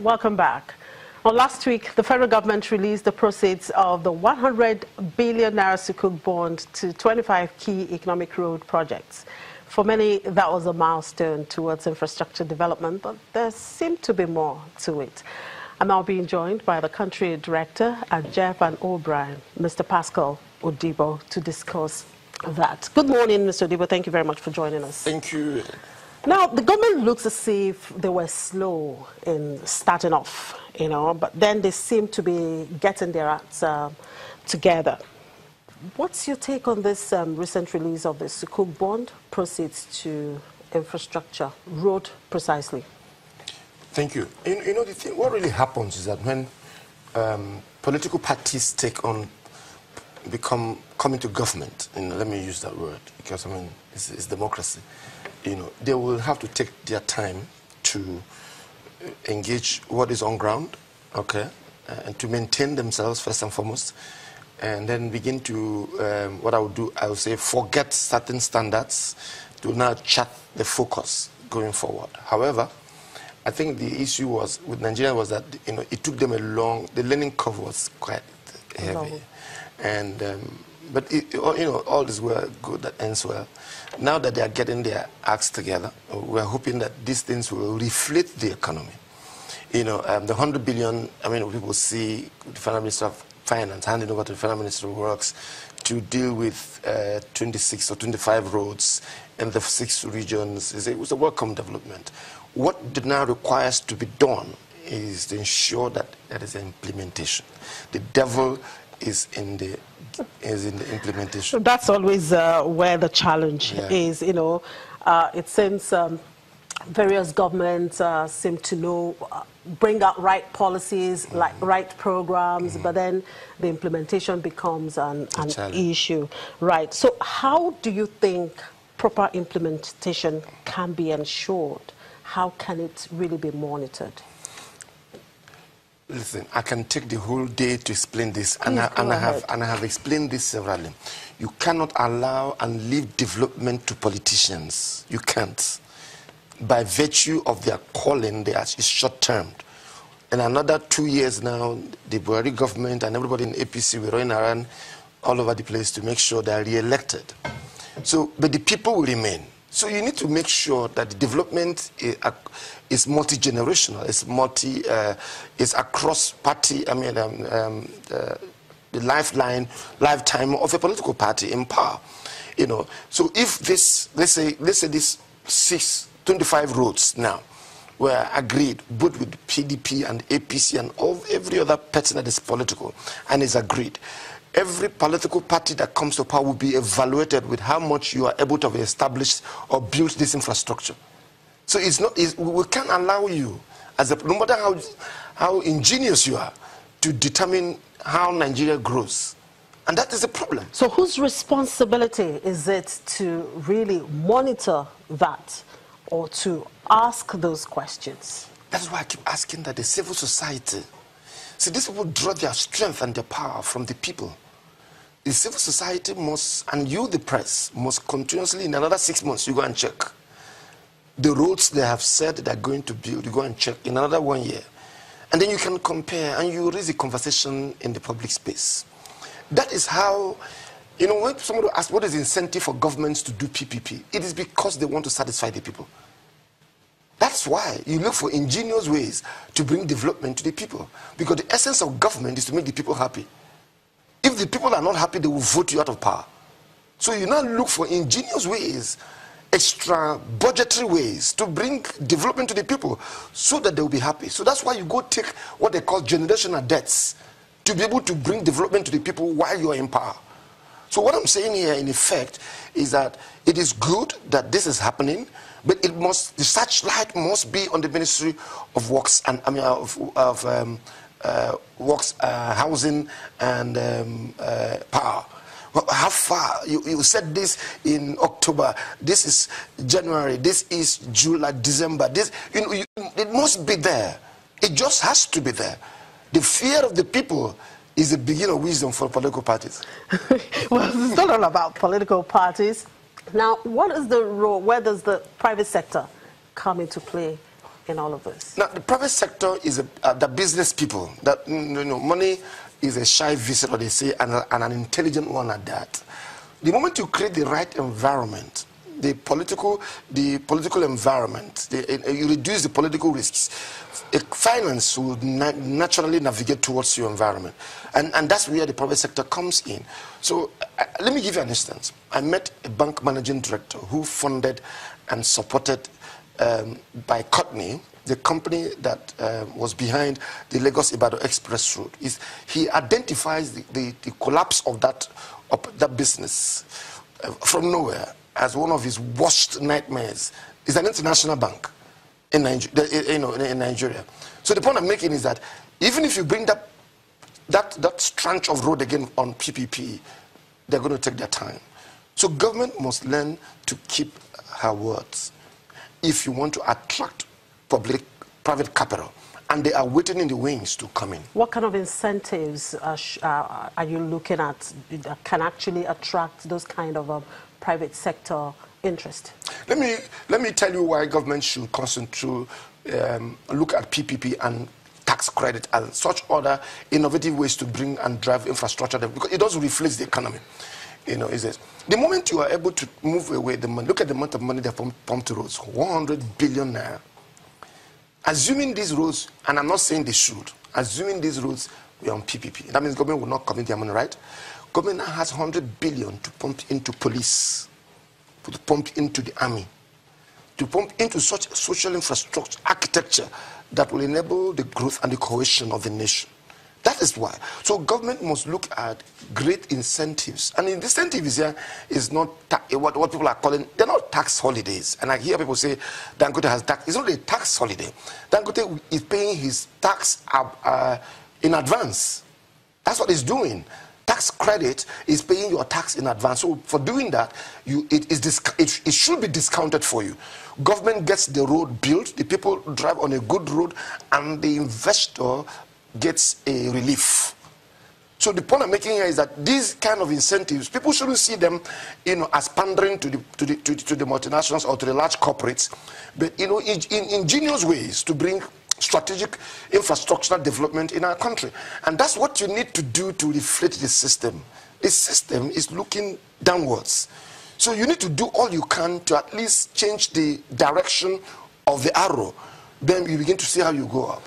Welcome back. Well, last week, the federal government released the proceeds of the 100 billion naira Sukuk bond to 25 key economic road projects. For many, that was a milestone towards infrastructure development, but there seemed to be more to it. I'm now being joined by the country director at Devt and O'Brien, Mr. Pascal Odibo, to discuss that. Good morning, Mr. Odibo. Thank you very much for joining us. Thank you. Now, the government looks as if they were slow in starting off, but then they seem to be getting their acts together. What's your take on this recent release of the Sukuk bond proceeds to infrastructure, road precisely? Thank you. The thing, what really happens is that when political parties come into government, let me use that word because it's democracy. They will have to take their time to engage what is on ground, okay, and to maintain themselves first and foremost, and then begin to, what I would say, forget certain standards to now chart the focus going forward. However, I think the issue was with Nigeria was that, it took them the learning curve was quite heavy. And, but, all is well, good that ends well. Now that they are getting their acts together, we're hoping that these things will reflate the economy. The 100 billion, people see the Federal Minister of Finance handing over to the Federal Minister of Works to deal with 26 or 25 roads in the 6 regions. It was a welcome development. What now requires to be done is to ensure that there is implementation. The devil is in the implementation. That's always where the challenge is. It seems various governments seem to bring out right policies, like right programs, but then the implementation becomes an issue. Right. So how do you think proper implementation can be ensured? How can it really be monitored? Listen, I can take the whole day to explain this, and I have explained this severally. You cannot allow and leave development to politicians. You can't. By virtue of their calling, it's short-term. In another 2 years now, the Buhari government and everybody in APC will run around all over the place to make sure they are re-elected. But the people will remain. So you need to make sure that the development is multi-generational, it's across party, the lifetime of a political party in power. So if let's say this 25 roads now were agreed, both with PDP and APC and every other person that is political, and is agreed, every political party that comes to power will be evaluated with how much you are able to establish or build this infrastructure. So we can't allow you, no matter how ingenious you are, to determine how Nigeria grows. And that is the problem. So whose responsibility is it to really monitor that or to ask those questions? That's why I keep asking that the civil society. See, these people draw their strength and their power from the people. The civil society must, and you, the press, must continuously, in another 6 months, you go and check. The roads they have said they're going to build, you go and check in another 1 year. And then you can compare, and you raise a conversation in the public space. That is how, when somebody asks what is the incentive for governments to do PPP, it is because they want to satisfy the people. That's why you look for ingenious ways to bring development to the people. Because the essence of government is to make the people happy. If the people are not happy, they will vote you out of power. So you now look for ingenious ways, extra budgetary ways to bring development to the people so that they will be happy. So that's why you go take what they call generational debts to be able to bring development to the people while you are in power. So what I'm saying here, in effect, is that it is good that this is happening, but the searchlight must be on the Ministry of Works and Works, Housing and Power. How far? You said this in October. This is January. This is July, December. It must be there. It just has to be there. The fear of the people is the beginning of wisdom for political parties. Well, it's not all about political parties. Now, what is the role? Where does the private sector come into play in all of this? Now, the private sector is the business people. That money is a shy visitor, they say, and an intelligent one at that. The moment you create the right environment, the political environment, you reduce the political risks, finance will naturally navigate towards your environment. And that's where the private sector comes in. So let me give you an instance. I met a bank managing director who funded and supported by Courtney, the company that was behind the Lagos-Ibadan Express Road. He identifies the collapse of that business from nowhere as one of his worst nightmares. It's an international bank in Nigeria. So the point I'm making is that even if you bring that stretch of road again on PPP, they're going to take their time. So government must learn to keep her words if you want to attract private capital, and they are waiting in the wings to come in. What kind of incentives are you looking at that can actually attract those kind of private sector interest? Let me tell you why government should concentrate, look at PPP and tax credit and such other innovative ways to bring and drive infrastructure, because it does reflect the economy. Is this the moment you are able to move away the money? Look at the amount of money they pumped to roads, 100 billion naira. Assuming these roads, and I'm not saying they should, assuming these roads were on PPP, that means government will not commit their money, right? Government now has 100 billion to pump into police, to pump into the army, to pump into such social infrastructure architecture that will enable the growth and the cohesion of the nation. That is why. So government must look at great incentives. And the incentive here is not what people are calling, they're not tax holidays. And I hear people say Dangote has tax. It's not a tax holiday. Dangote is paying his tax in advance. That's what he's doing. Tax credit is paying your tax in advance. So for doing that, it should be discounted for you. Government gets the road built, the people drive on a good road, and the investor gets a relief. So the point I'm making here is that these kind of incentives, people shouldn't see them, as pandering to the multinationals or to the large corporates, but in ingenious ways to bring strategic infrastructural development in our country. And that's what you need to do to reflect the system. The system is looking downwards. So you need to do all you can to at least change the direction of the arrow. Then you begin to see how you go up.